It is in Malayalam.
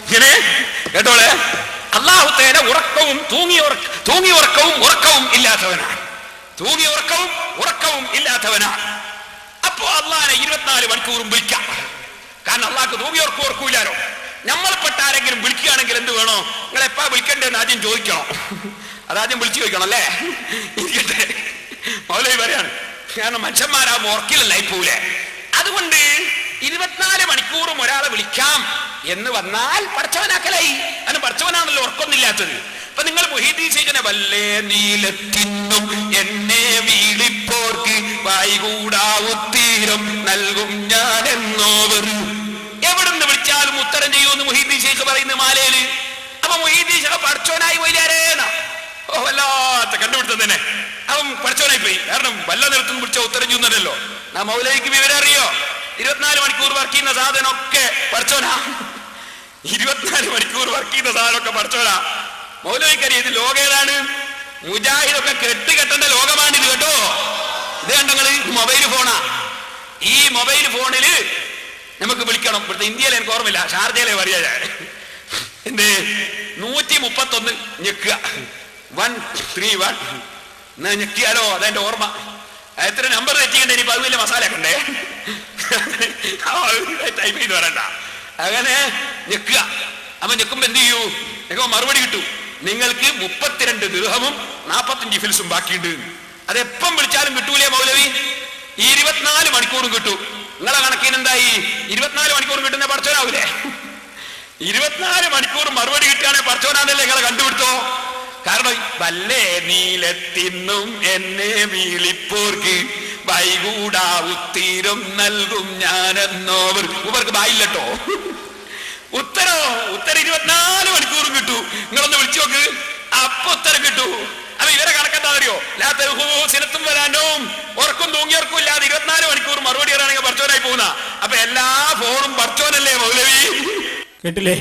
ഇങ്ങനെ കേട്ടോളെ, അല്ലാഹു തആല ഉറക്കവും ഉറക്കവും ഇല്ലാത്തവനാണ്. ഉറക്കവും ഇല്ലാത്തവനാണ്. അപ്പോ അള്ളാഹിനെ 24 മണിക്കൂറും വിളിക്കാം. കാരണം അള്ളാഹ്ക്ക് തൂങ്ങിയോർക്കും ഓർക്കൂലാലോ. നമ്മൾപ്പെട്ട ആരെങ്കിലും വിളിക്കുകയാണെങ്കിൽ എന്ത് വേണോ? നിങ്ങൾ എപ്പാ വിളിക്കണ്ടെന്ന് ആദ്യം ചോദിക്കണം. അതാദ്യം വിളിച്ചു ചോദിക്കണം അല്ലേ? ഇരിക്കട്ടെ, മൗലവി പറയാണ്. കാരണം മനുഷ്യന്മാരാകുമ്പോൾ ഉറക്കിലല്ലായി പോവില്ലേ. അതുകൊണ്ട് 24 മണിക്കൂറും ഒരാളെ വിളിക്കാം എന്ന് വന്നാൽ പടച്ചവനാക്കലായി. അതിന് പടച്ചവനാണല്ലോ ഉറക്കൊന്നില്ലാത്തത്. അപ്പൊ നിങ്ങൾ മുഹീദ്ദീൻ ശൈഖിനെ വല്ലേ നീലത്തിന്നും എന്നെ വീളിപ്പോർക്ക് വായികൂടാവുത്തീരം നൽകും ഞാൻ എന്നോവർ. എവിടുന്ന് വിളിച്ചാലും ഉത്തരം ചെയ്യുമെന്ന് മുഹീദ്ദീൻ ശൈഖ് പറയുന്ന മാലയില്. അപ്പൊ മുഹീദ്ദീൻ ശൈഖ് പടച്ചവനായി പോയില്ലേനാ. ഓ, വല്ലാത്ത കണ്ടുപിടുത്തം തന്നെ. അവൻ പടച്ചവനായി പോയി. കാരണം വല്ല നിലത്തും വിളിച്ച ഉത്തരം ചെയ്യുന്നല്ലോ. മൗലവിക്ക് വിവരം അറിയോ? 24 മണിക്കൂർ വർക്ക് ചെയ്യുന്ന സാധനമൊക്കെ പഠിച്ചോനാ. 24 മണിക്കൂർ വർക്ക് ചെയ്യുന്ന സാധനമൊക്കെ പഠിച്ചോനാ. മൗലവിക്കറിയ ഇത് ലോകം ഏതാണ്? മുജാഹിദൊക്കെ കെട്ടേണ്ട ലോകമാണിത് കേട്ടോ. ഇത് കണ്ടങ്ങള് മൊബൈൽ ഫോണാ. ഈ മൊബൈൽ ഫോണില് നമുക്ക് വിളിക്കണം. ഇവിടുത്തെ ഇന്ത്യയിൽ എനിക്ക് ഓർമ്മയില്ല, ഷാർജയിലെ പറയാ. എന്ത് 131 ഞെക്കുക, 131 എന്നാ ഞെക്കിയാലോ അതെന്റെ ഓർമ്മ. എത്ര നമ്പർ തെറ്റിക്കണ്ടേ? ഇനിയിപ്പോ അത് വലിയ മസാല ഒക്കെ ഉണ്ടേ, ടൈപ്പ് ചെയ്ത് വരണ്ട. അങ്ങനെ ഞെക്കുക. അപ്പൊ ഞെക്കുമ്പോ എന്ത് ചെയ്യൂ? ഞെക്കുമ്പോ മറുപടി കിട്ടും. നിങ്ങൾക്ക് 32 ദിർഹമും 45 ഫിൽസും ബാക്കിയുണ്ട്. അതെപ്പം വിളിച്ചാലും കിട്ടൂലേ മൗലവി? 24 മണിക്കൂറും കിട്ടും. നിങ്ങളെ കണക്കിന് എന്തായി? 24 മണിക്കൂറും കിട്ടുന്ന പഠിച്ചോനാവൂലേ? 24 മണിക്കൂർ മറുപടി കിട്ടുകയാണെങ്കിൽ പഠിച്ചോനാന്നല്ലേ നിങ്ങളെ കണ്ടുപിടുത്തോ. കാരണം വല്ലേ നീലത്തിന്നും എന്നെ വീളിപ്പോർക്ക് വൈകൂടാവുത്തീരം നൽകും ഞാനെന്നോവർ. ഇവർക്ക് ബായില്ലട്ടോ. ഉത്തരം 24 മണിക്കൂറും കിട്ടൂ. നിങ്ങളൊന്ന് വിളിച്ചു നോക്ക്, അപ്പൊ ഉത്തരം കിട്ടൂ. അപ്പൊ ഇവരെ കണക്കെന്താ അറിയോ? സിനത്തും വരാനോ ഉറക്കും തൂങ്ങിയർക്കും ഇല്ലാതെ 24 മണിക്കൂർ മറുപടി പറയാണെങ്കിൽ പഠിച്ചോനായി പോകുന്ന. അപ്പൊ എല്ലാ ഫോണും പഠിച്ചോനല്ലേ മൗലവി? കേട്ടില്ലേ?